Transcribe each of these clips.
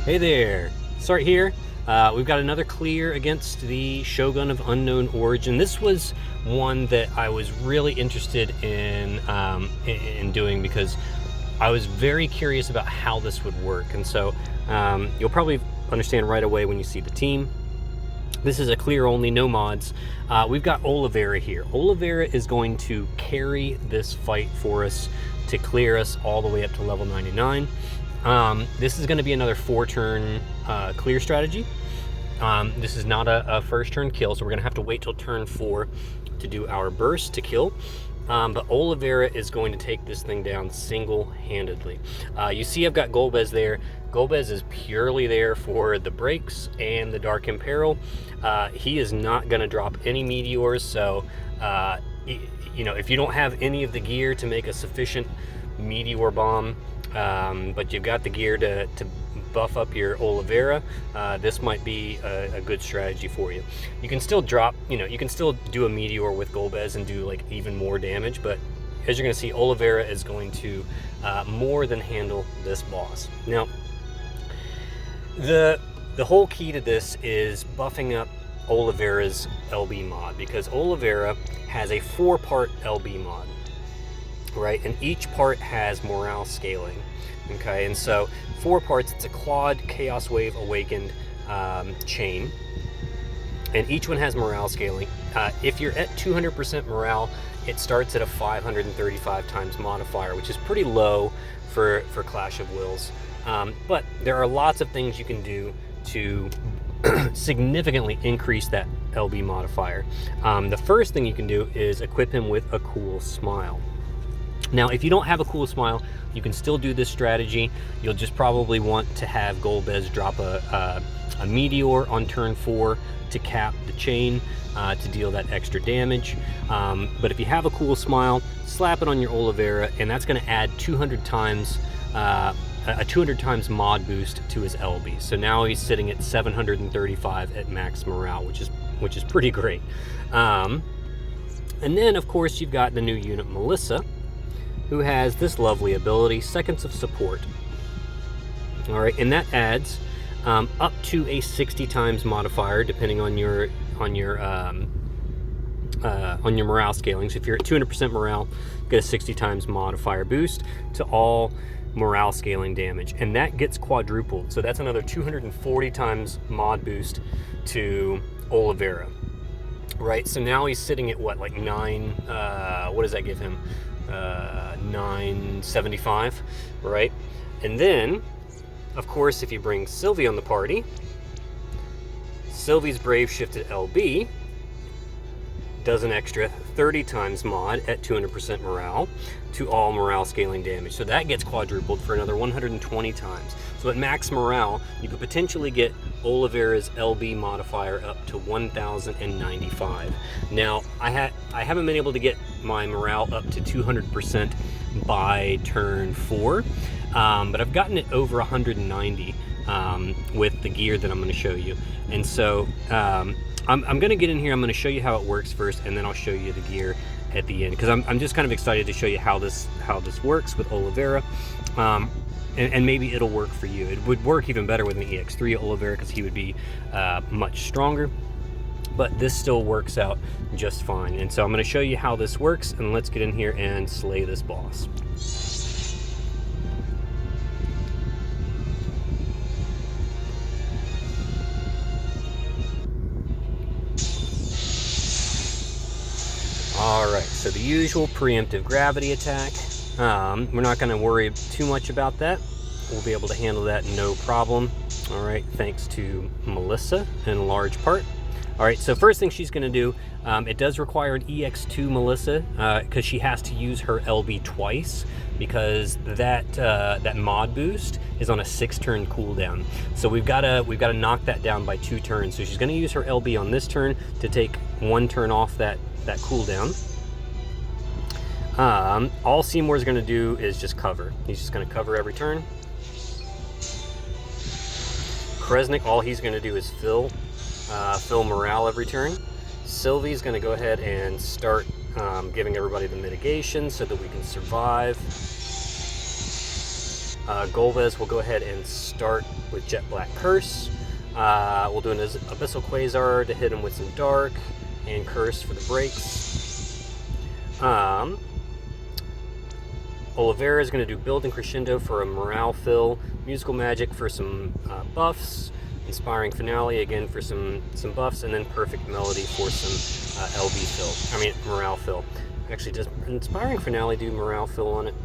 Hey there, Start here. We've got another clear against the Shogun of Unknown Origin. This was one that I was really interested in doing because I was very curious about how this would work. And so you'll probably understand right away when you see the team. This is a clear only, no mods. We've got Olivera here. Olivera is going to carry this fight for us to clear us all the way up to level 99. This is going to be another 4-turn clear strategy. This is not a first turn kill, so we're going to have to wait till turn 4 to do our burst to kill. But Olivera is going to take this thing down single-handedly. You see I've got Golbez there. Golbez is purely there for the breaks and the Dark Imperil. He is not going to drop any meteors, so you know, if you don't have any of the gear to make a sufficient meteor bomb, but you've got the gear to buff up your Olivera, this might be a good strategy for you. You can still drop, you know, you can still do a meteor with Golbez and do like even more damage, but as you're going to see, Olivera is going to more than handle this boss. Now, the whole key to this is buffing up Olivera's LB mod, because Olivera has a 4-part LB mod, right? And each part has morale scaling. Okay, and so 4 parts, it's a quad Chaos Wave Awakened chain, and each one has morale scaling. If you're at 200% morale, it starts at a 535 times modifier, which is pretty low for Clash of Wills. But there are lots of things you can do to significantly increase that LB modifier. The first thing you can do is equip him with a cool smile. Now, if you don't have a cool smile, you can still do this strategy. You'll just probably want to have Golbez drop a meteor on turn 4 to cap the chain to deal that extra damage. But if you have a cool smile, slap it on your Olivera, and that's going to add 200 times a 200 times mod boost to his LB. So now he's sitting at 735 at max morale, which is pretty great. And then, of course, you've got the new unit Melissa, who has this lovely ability, Seconds of Support. All right, and that adds up to a 60 times modifier, depending on your morale scaling. So if you're at 200% morale, get a 60 times modifier boost to all morale scaling damage, and that gets quadrupled. So that's another 240 times mod boost to Olivera. Right, so now he's sitting at what, like 9? What does that give him? 975, right? And then, of course, if you bring Sylvie on the party, Sylvie's Brave Shifted LB does an extra 30 times mod at 200% morale to all morale scaling damage. So that gets quadrupled for another 120 times. So at max morale, you could potentially get Olivera's LB modifier up to 1095. Now, I haven't been able to get my morale up to 200% by turn 4, but I've gotten it over 190 with the gear that I'm going to show you. And so I'm going to get in here, I'm going to show you how it works first, and then I'll show you the gear at the end, because I'm just kind of excited to show you how this works with Olivera. And maybe it'll work for you. It would work even better with an EX3 Olivera, because he would be much stronger, but this still works out just fine. And so I'm going to show you how this works, and let's get in here and slay this boss. Alright, so the usual preemptive gravity attack. We're not going to worry too much about that. We'll be able to handle that no problem. Alright, thanks to Melissa in large part. Alright, so first thing she's going to do, it does require an EX2 Melissa, because she has to use her LB twice, because that mod boost is on a 6-turn cooldown. So we've got to knock that down by 2 turns. So she's going to use her LB on this turn to take 1 turn off that cooldown. All Seymour's going to do is just cover. He's just going to cover every turn. Kresnik, all he's going to do is fill morale every turn. Sylvie's going to go ahead and start giving everybody the mitigation so that we can survive. Golbez will go ahead and start with Jet Black Curse. We'll do an Abyssal Quasar to hit him with some Dark, and Curse for the breaks. Olivera is going to do Build and Crescendo for a morale fill, Musical Magic for some buffs, Inspiring Finale again for some buffs, and then Perfect Melody for some LB fill. I mean, morale fill. Actually, does Inspiring Finale do morale fill on it?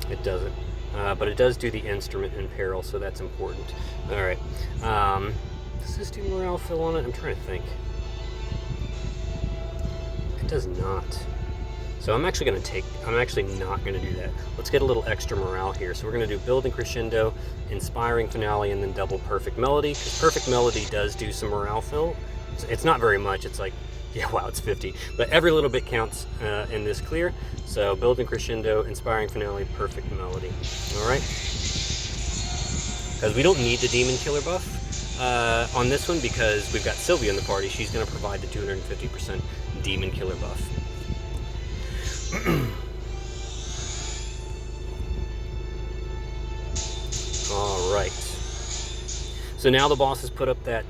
It doesn't. But it does do the Instrument in Peril, so that's important. Alright. Does this do morale fill on it? I'm trying to think. It does not. So I'm actually not going to do that. Let's get a little extra morale here. So we're going to do Build and Crescendo, Inspiring Finale, and then double Perfect Melody. Because Perfect Melody does do some morale fill. It's not very much. It's like, yeah, wow, it's 50. But every little bit counts in this clear. So Build and Crescendo, Inspiring Finale, Perfect Melody. Alright? Because we don't need the Demon Killer buff on this one because we've got Sylvie in the party. She's going to provide the 250% Demon Killer buff. Alright. So now the boss has put up that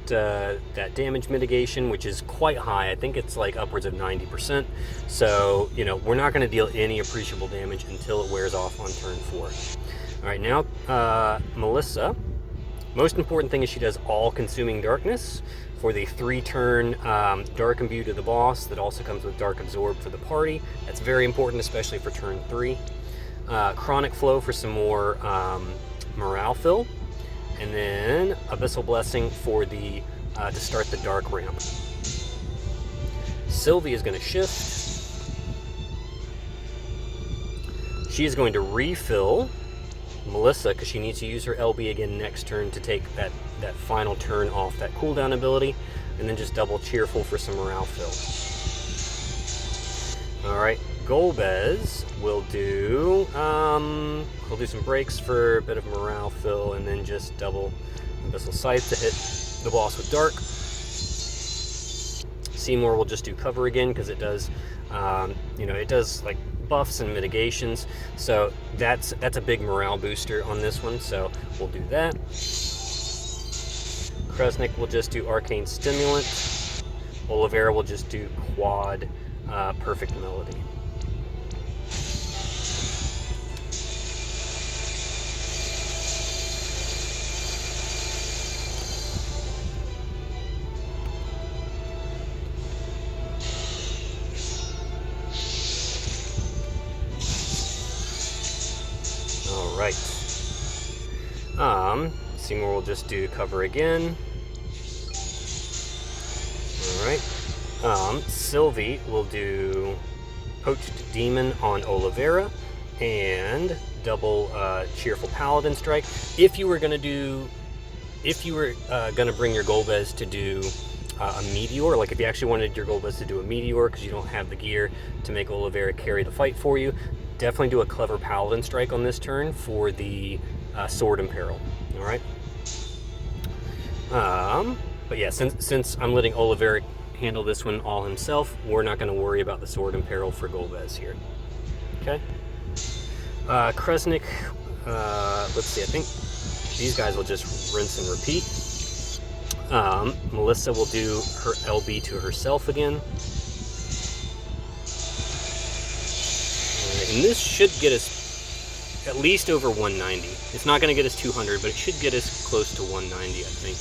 damage mitigation, which is quite high. I think it's like upwards of 90%. So, you know, we're not going to deal any appreciable damage until it wears off on turn 4. Alright, now Melissa. Most important thing is she does All-Consuming Darkness for the 3-turn Dark Imbue to the boss. That also comes with Dark Absorb for the party. That's very important, especially for turn 3. Chronic Flow for some more morale fill. And then Abyssal Blessing for the to start the Dark ramp. Sylvie is going to shift. She is going to refill Melissa because she needs to use her LB again next turn to take that final turn off that cooldown ability, and then just double Cheerful for some morale fill. Alright, Golbez will do some breaks for a bit of morale fill, and then just double Abyssal Scythe to hit the boss with Dark. Seymour will just do cover again because it does, it does like buffs and mitigations. So that's a big morale booster on this one. So we'll do that. Kresnik will just do Arcane Stimulant. Olivera will just do quad Perfect Melody. Alright. Seymour will just do cover again. Alright. Sylvie will do Poached Demon on Olivera and double Cheerful Paladin Strike. If you were gonna bring your Golbez to do a Meteor, like if you actually wanted your Golbez to do a Meteor because you don't have the gear to make Olivera carry the fight for you, definitely do a clever Paladin Strike on this turn for the Sword in Peril. Alright? But yeah, since I'm letting Olivera handle this one all himself, we're not going to worry about the Sword in Peril for Golbez here. Okay? Kresnik, let's see, I think these guys will just rinse and repeat. Melissa will do her LB to herself again. And this should get us at least over 190. It's not going to get us 200, but it should get us close to 190, I think.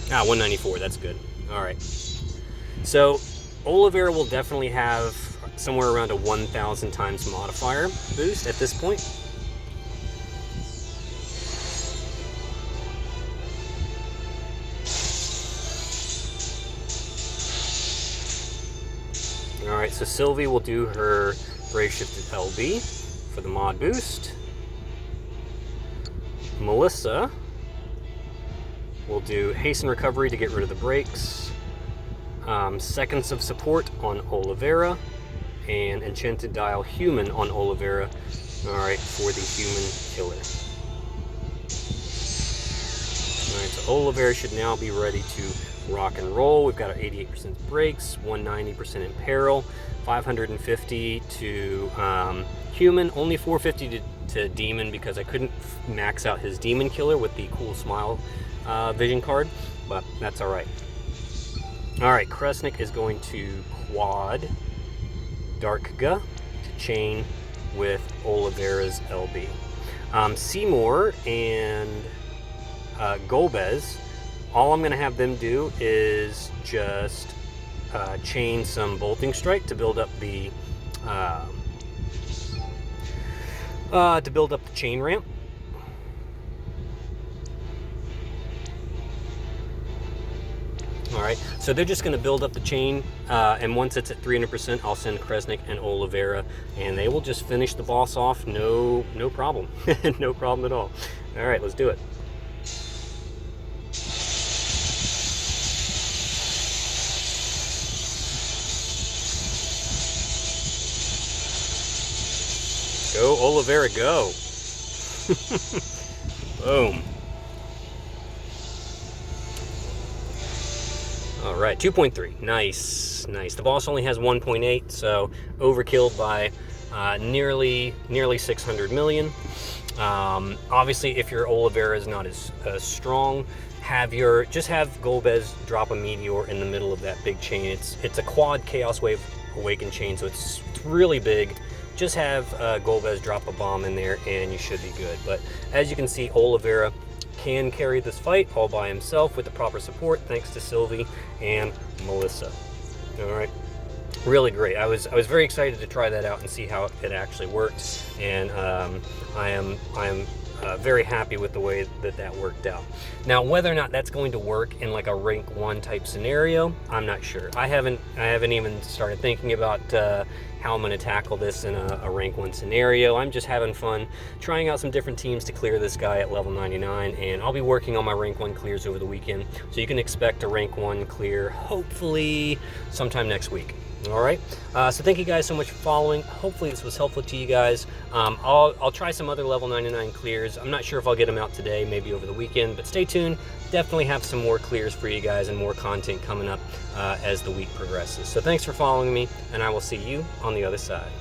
194, that's good. Alright. So, Olivera will definitely have somewhere around a 1,000 times modifier boost at this point. Alright, so Sylvie will do her Brave Shifted LB for the mod boost. Melissa will do Hasten Recovery to get rid of the breaks. Seconds of Support on Olivera. And Enchanted Dial Human on Olivera. Alright, for the Human Killer. Alright, so Olivera should now be ready to rock and roll. We've got our 88% brakes, 190% in peril, 550 to human, only 450 to demon because I couldn't max out his demon killer with the cool smile vision card, but that's all right. All right, Kresnik is going to quad Darkga to chain with Olivera's LB. Seymour and Golbez, all I'm going to have them do is just chain some Bolting Strike to build up the chain ramp. All right, so they're just going to build up the chain, and once it's at 300%, I'll send Kresnik and Olivera, and they will just finish the boss off. No problem, no problem at all. All right, let's do it. Go, Olivera, go. Boom. All right, 2.3, nice. The boss only has 1.8, so overkilled by nearly 600 million. Obviously, if your Olivera is not as strong, just have Golbez drop a meteor in the middle of that big chain. It's a quad Chaos Wave Awaken chain, so it's really big. Just have Golbez drop a bomb in there and you should be good. But as you can see, Olivera can carry this fight all by himself with the proper support, thanks to Sylvie and Melissa. All right, really great. I was very excited to try that out and see how it actually works, and I am very happy with the way that worked out. Now, whether or not that's going to work in like a rank 1 type scenario, I'm not sure. I haven't even started thinking about how I'm going to tackle this in a rank 1 scenario. I'm just having fun trying out some different teams to clear this guy at level 99, and I'll be working on my rank 1 clears over the weekend, so you can expect a rank 1 clear hopefully sometime next week. All right, so thank you guys so much for following. Hopefully this was helpful to you guys. I'll try some other level 99 clears. I'm not sure if I'll get them out today, maybe over the weekend, but stay tuned. Definitely have some more clears for you guys and more content coming up as the week progresses. So thanks for following me, and I will see you on the other side.